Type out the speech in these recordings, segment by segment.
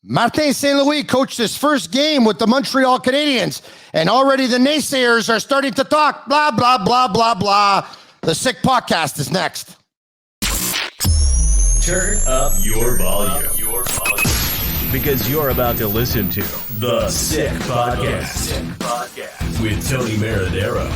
Martin St. Louis coached his first game with the Montreal Canadiens, and already the naysayers are starting to talk. Blah, blah, blah, blah, blah. The Sick Podcast is next. Turn up your volume. Because you're about to listen to The Sick Podcast with Tony Marinaro.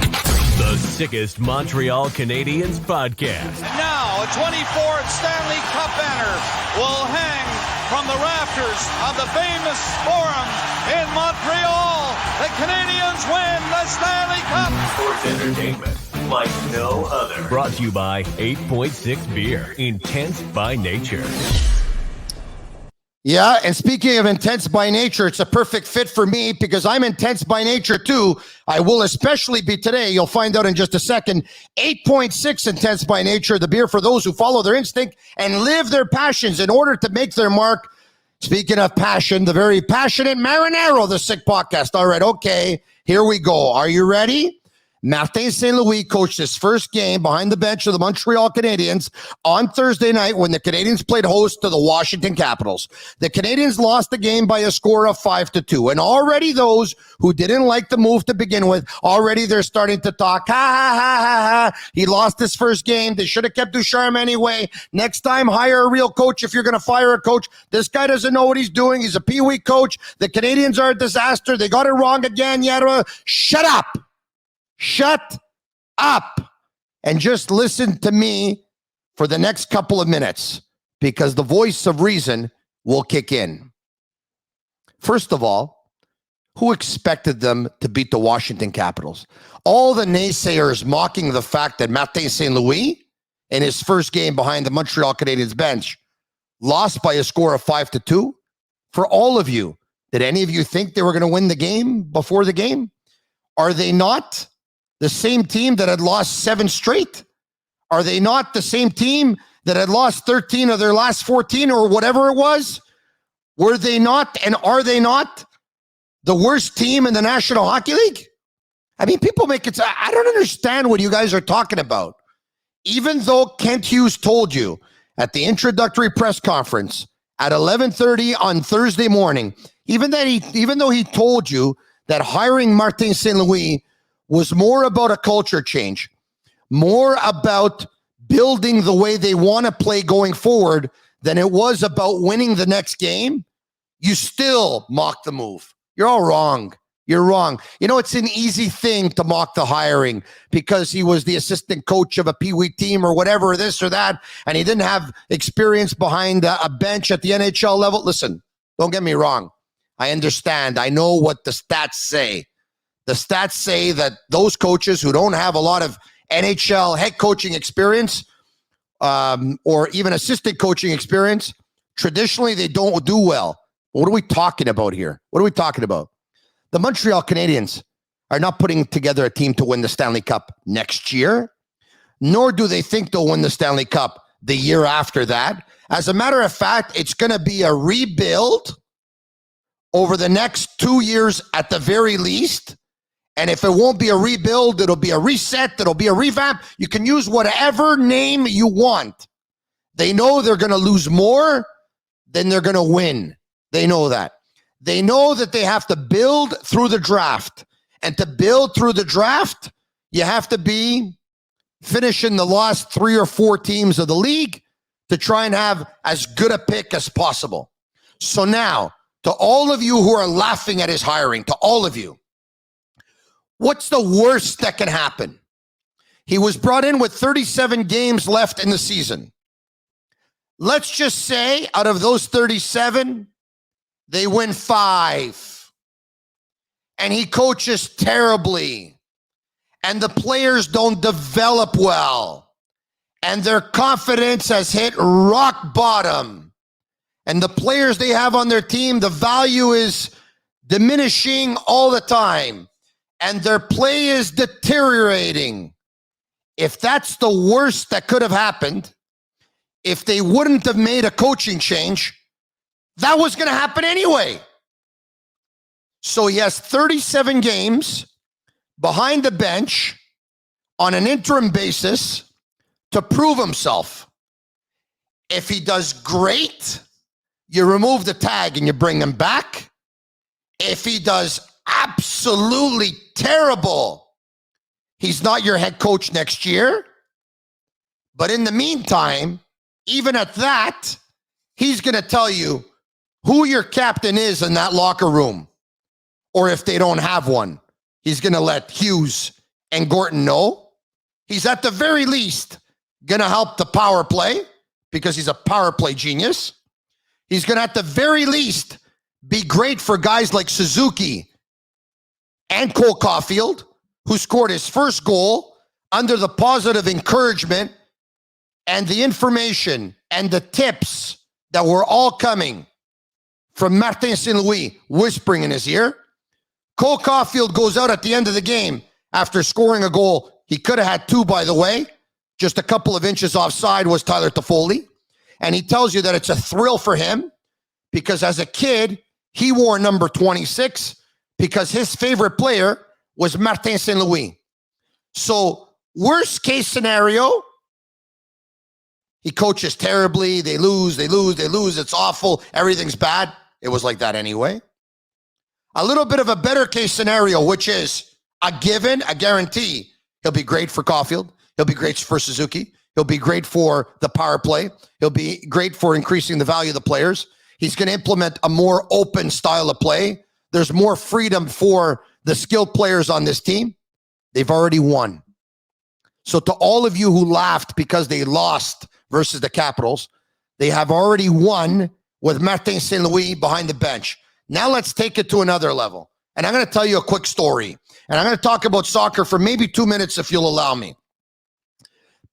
The sickest Montreal Canadiens podcast. And now a 24th Stanley Cup banner will hang from the rafters of the famous Forum in Montreal. The Canadiens win the Stanley Cup. Sports entertainment like no other. Brought to you by 8.6 Beer, intense by nature. Yeah, and speaking of intense by nature, it's a perfect fit for me because I'm intense by nature too. I will especially be today. You'll find out in just a second. 8.6 intense by nature, the beer for those who follow their instinct and live their passions in order to make their mark. Speaking of passion, the very passionate Marinaro, the Sick Podcast. All right, okay, here we go. Are you ready? Martin St. Louis coached his first game behind the bench of the Montreal Canadiens on Thursday night when the Canadiens played host to the Washington Capitals. The Canadiens lost the game by a score of 5-2. And already those who didn't like the move to begin with, already they're starting to talk. Ha, ha, ha, ha, ha. He lost his first game. They should have kept Ducharme anyway. Next time, hire a real coach if you're going to fire a coach. This guy doesn't know what he's doing. He's a peewee coach. The Canadiens are a disaster. They got it wrong again. Yada. Shut up. Shut up and just listen to me for the next couple of minutes because the voice of reason will kick in. First of all, who expected them to beat the Washington Capitals? All the naysayers mocking the fact that Martin St. Louis, in his first game behind the Montreal Canadiens bench, lost by a score of 5-2. For all of you, did any of you think they were going to win the game before the game? Are they not the same team that had lost 7 straight? Are they not the same team that had lost 13 of their last 14 or whatever it was? Were they not, and are they not the worst team in the National Hockey League? I mean, people make it, I don't understand what you guys are talking about. Even though Kent Hughes told you at the introductory press conference at 11:30 on Thursday morning, even though he told you that hiring Martin St. Louis was more about a culture change, more about building the way they want to play going forward than it was about winning the next game, you still mock the move. You're all wrong. You're wrong. You know, it's an easy thing to mock the hiring because he was the assistant coach of a peewee team or whatever, this or that, and he didn't have experience behind a bench at the NHL level. Listen, don't get me wrong. I understand. I know what the stats say. The stats say that those coaches who don't have a lot of NHL head coaching experience or even assistant coaching experience, traditionally they don't do well. What are we talking about here? What are we talking about? The Montreal Canadiens are not putting together a team to win the Stanley Cup next year, nor do they think they'll win the Stanley Cup the year after that. As a matter of fact, it's going to be a rebuild over the next 2 years at the very least. And if it won't be a rebuild, it'll be a reset, it'll be a revamp. You can use whatever name you want. They know they're going to lose more than they're going to win. They know that. They know that they have to build through the draft. And to build through the draft, you have to be finishing the last 3 or 4 teams of the league to try and have as good a pick as possible. So now, to all of you who are laughing at his hiring, to all of you, what's the worst that can happen? He was brought in with 37 games left in the season. Let's just say out of those 37, they win 5. And he coaches terribly. And the players don't develop well. And their confidence has hit rock bottom. And the players they have on their team, the value is diminishing all the time. And their play is deteriorating. If that's the worst that could have happened, if they wouldn't have made a coaching change, that was going to happen anyway. So he has 37 games behind the bench on an interim basis to prove himself. If he does great, you remove the tag and you bring him back. If he does absolutely terrible, he's not your head coach next year. But in the meantime, even at that, he's going to tell you who your captain is in that locker room. Or if they don't have one, he's going to let Hughes and Gorton know. He's at the very least going to help the power play because he's a power play genius. He's going to at the very least be great for guys like Suzuki and Cole Caulfield, who scored his first goal under the positive encouragement and the information and the tips that were all coming from Martin St. Louis whispering in his ear. Cole Caulfield goes out at the end of the game after scoring a goal. He could have had two, by the way. Just a couple of inches offside was Tyler Toffoli. And he tells you that it's a thrill for him because as a kid, he wore number 26 because his favorite player was Martin St. Louis. So worst case scenario, he coaches terribly. They lose. It's awful. Everything's bad. It was like that anyway. A little bit of a better case scenario, which is a given, a guarantee. He'll be great for Caulfield. He'll be great for Suzuki. He'll be great for the power play. He'll be great for increasing the value of the players. He's going to implement a more open style of play. There's more freedom for the skilled players on this team. They've already won. So to all of you who laughed because they lost versus the Capitals, they have already won with Martin St. Louis behind the bench. Now let's take it to another level. And I'm going to tell you a quick story. And I'm going to talk about soccer for maybe 2 minutes if you'll allow me.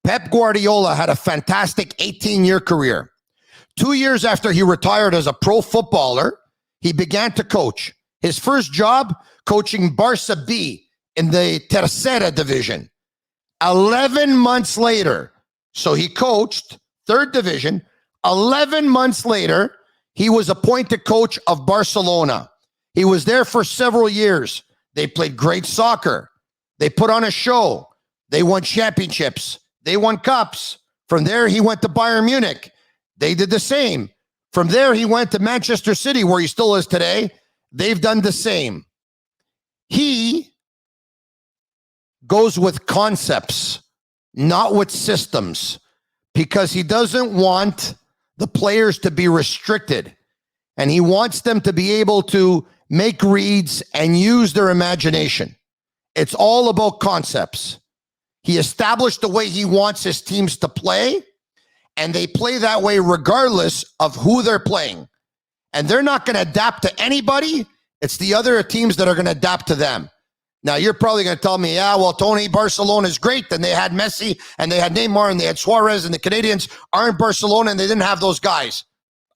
Pep Guardiola had a fantastic 18-year career. 2 years after he retired as a pro footballer, he began to coach. His first job, coaching Barca B in the Tercera division. 11 months later, so he coached third division. 11 months later, he was appointed coach of Barcelona. He was there for several years. They played great soccer. They put on a show. They won championships. They won cups. From there, he went to Bayern Munich. They did the same. From there, he went to Manchester City, where he still is today. They've done the same. He goes with concepts, not with systems, because he doesn't want the players to be restricted. And he wants them to be able to make reads and use their imagination. It's all about concepts. He established the way he wants his teams to play, and they play that way regardless of who they're playing. And they're not going to adapt to anybody. It's the other teams that are going to adapt to them. Now, you're probably going to tell me, yeah, well, Tony, Barcelona is great. Then they had Messi, and they had Neymar, and they had Suarez, and the Canadiens aren't Barcelona, and they didn't have those guys.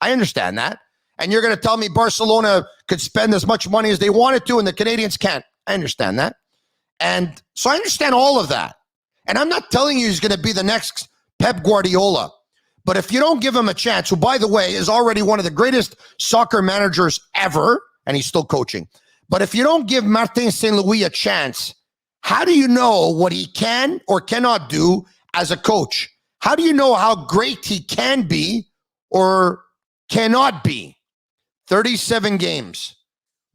I understand that. And you're going to tell me Barcelona could spend as much money as they wanted to, and the Canadiens can't. I understand that. And so I understand all of that. And I'm not telling you he's going to be the next Pep Guardiola. But if you don't give him a chance, who, by the way, is already one of the greatest soccer managers ever, and he's still coaching. But if you don't give Martin St. Louis a chance, how do you know what he can or cannot do as a coach? How do you know how great he can be or cannot be? 37 games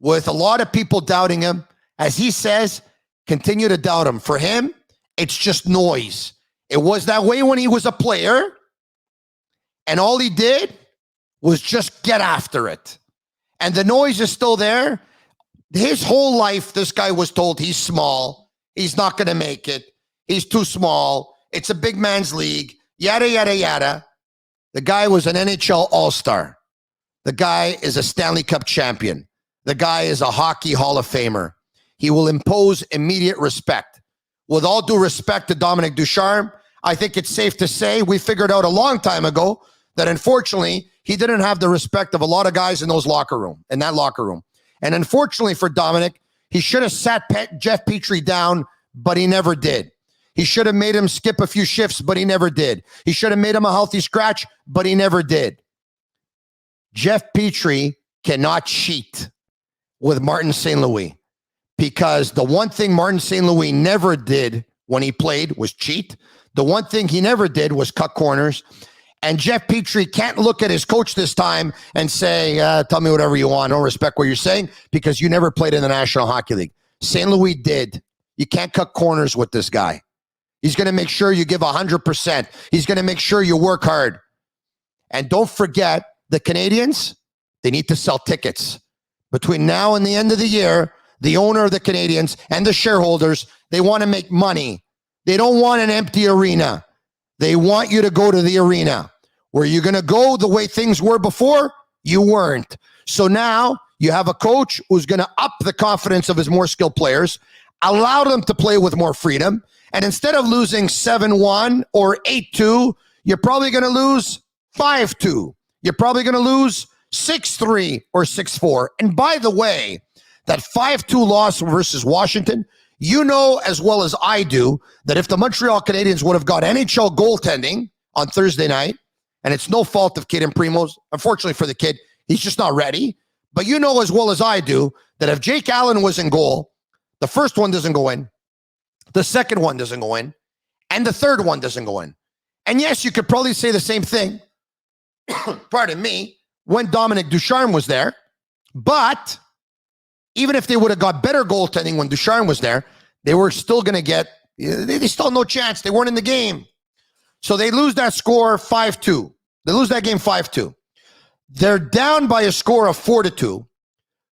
with a lot of people doubting him. As he says, continue to doubt him. For him, it's just noise. It was that way when he was a player, and all he did was just get after it. And the noise is still there. His whole life, this guy was told he's small. He's not going to make it. He's too small. It's a big man's league. Yada, yada, yada. The guy was an NHL All-Star. The guy is a Stanley Cup champion. The guy is a Hockey Hall of Famer. He will impose immediate respect. With all due respect to Dominic Ducharme, I think it's safe to say we figured out a long time ago that unfortunately he didn't have the respect of a lot of guys in that locker room. And unfortunately for Dominic, he should have sat Jeff Petrie down, but he never did. He should have made him skip a few shifts, but he never did. He should have made him a healthy scratch, but he never did. Jeff Petrie cannot cheat with Martin St. Louis, because the one thing Martin St. Louis never did when he played was cheat. The one thing he never did was cut corners. And Jeff Petrie can't look at his coach this time and say, tell me whatever you want. I don't respect what you're saying because you never played in the National Hockey League. St. Louis did. You can't cut corners with this guy. He's going to make sure you give 100%. He's going to make sure you work hard. And don't forget, the Canadiens, they need to sell tickets. Between now and the end of the year, the owner of the Canadiens and the shareholders, they want to make money. They don't want an empty arena. They want you to go to the arena. Were you going to go the way things were before? You weren't. So now you have a coach who's going to up the confidence of his more skilled players, allow them to play with more freedom, and instead of losing 7-1 or 8-2, you're probably going to lose 5-2. You're probably going to lose 6-3 or 6-4. And by the way, that 5-2 loss versus Washington, you know as well as I do that if the Montreal Canadiens would have got NHL goaltending on Thursday night, and it's no fault of Kid and Primo's, unfortunately for the kid, he's just not ready. But you know as well as I do that if Jake Allen was in goal, the first one doesn't go in, the second one doesn't go in, and the third one doesn't go in. And yes, you could probably say the same thing, pardon me, when Dominic Ducharme was there. But even if they would have got better goaltending when Ducharme was there, they were still going to get, they still had no chance. They weren't in the game. So they lose that score 5-2. They lose that game 5-2. They're down by a score of 4-2.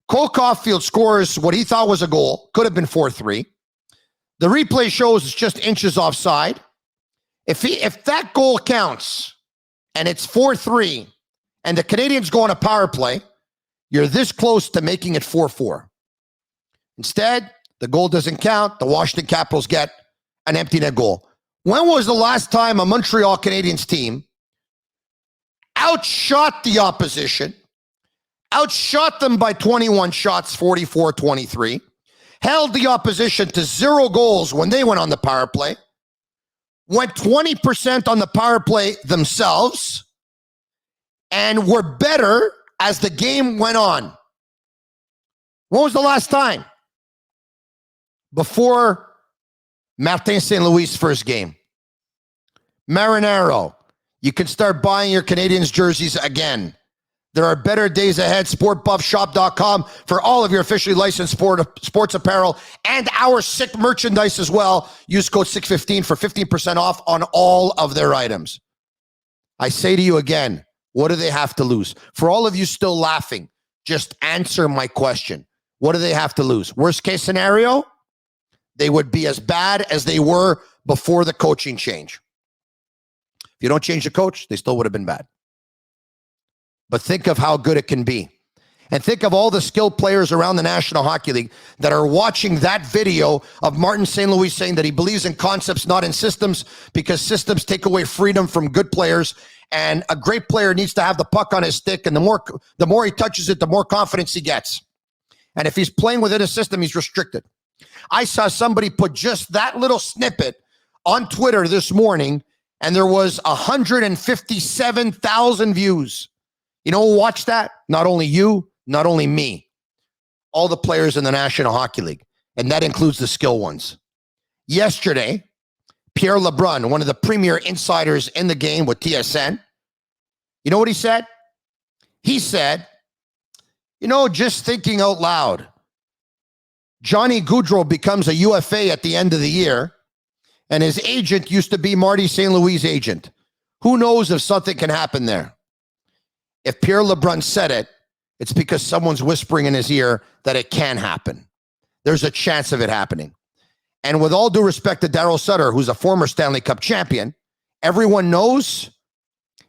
Cole Caulfield scores what he thought was a goal. Could have been 4-3. The replay shows it's just inches offside. If that goal counts and it's 4-3 and the Canadiens go on a power play, you're this close to making it 4-4. Instead, the goal doesn't count. The Washington Capitals get an empty net goal. When was the last time a Montreal Canadiens team outshot the opposition, outshot them by 21 shots, 44-23, held the opposition to 0 goals when they went on the power play, went 20% on the power play themselves, and were better as the game went on? When was the last time? Before Martin St. Louis' first game. Marinaro, you can start buying your Canadiens jerseys again. There are better days ahead. SportBuffShop.com for all of your officially licensed sports apparel and our sick merchandise as well. Use code 615 for 15% off on all of their items. I say to you again, what do they have to lose? For all of you still laughing, just answer my question. What do they have to lose? Worst case scenario, they would be as bad as they were before the coaching change. If you don't change the coach, they still would have been bad. But think of how good it can be. And think of all the skilled players around the National Hockey League that are watching that video of Martin St. Louis saying that he believes in concepts, not in systems, because systems take away freedom from good players. And a great player needs to have the puck on his stick. And the more he touches it, the more confidence he gets. And if he's playing within a system, he's restricted. I saw somebody put just that little snippet on Twitter this morning, and there was 157,000 views. You know who watched that? Not only you, not only me, all the players in the National Hockey League, and that includes the skill ones. Yesterday, Pierre LeBrun, one of the premier insiders in the game with TSN, you know what he said? He said, just thinking out loud, Johnny Gaudreau becomes a UFA at the end of the year, and his agent used to be Marty St. Louis' agent. Who knows if something can happen there? If Pierre LeBrun said it, it's because someone's whispering in his ear that it can happen. There's a chance of it happening. And with all due respect to Darryl Sutter, who's a former Stanley Cup champion, everyone knows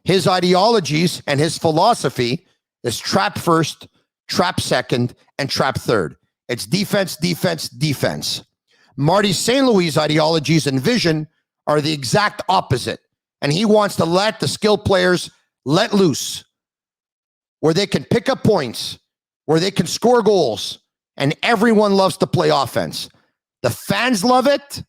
his ideologies and his philosophy is trap first, trap second, and trap third. It's defense, defense, defense. Marty St. Louis' ideologies and vision are the exact opposite. And he wants to let the skilled players let loose, where they can pick up points, where they can score goals, and everyone loves to play offense. The fans love it,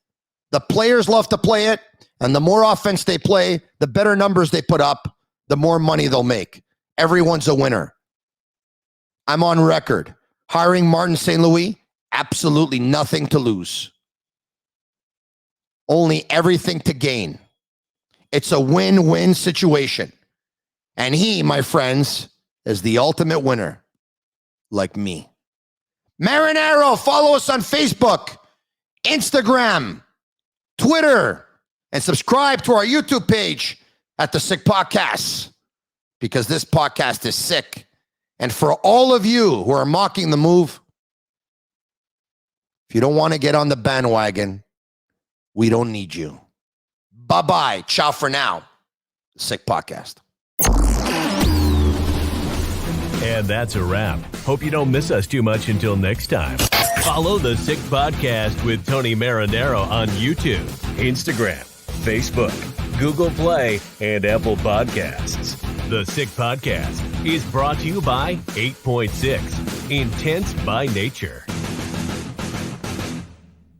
the players love to play it, and the more offense they play, the better numbers they put up, the more money they'll make. Everyone's a winner. I'm on record. Hiring Martin St. Louis, absolutely nothing to lose. Only everything to gain. It's a win-win situation. And he, my friends, is the ultimate winner, like me. Marinero, follow us on Facebook, Instagram, Twitter, and subscribe to our YouTube page at The Sick Podcast, because this podcast is sick. And for all of you who are mocking the move, if you don't want to get on the bandwagon, we don't need you. Bye-bye. Ciao for now. The Sick Podcast. And that's a wrap. Hope you don't miss us too much until next time. Follow The Sick Podcast with Tony Marinaro on YouTube, Instagram, Facebook, Google Play, and Apple Podcasts. The Sick Podcast is brought to you by 8.6, Intense by Nature.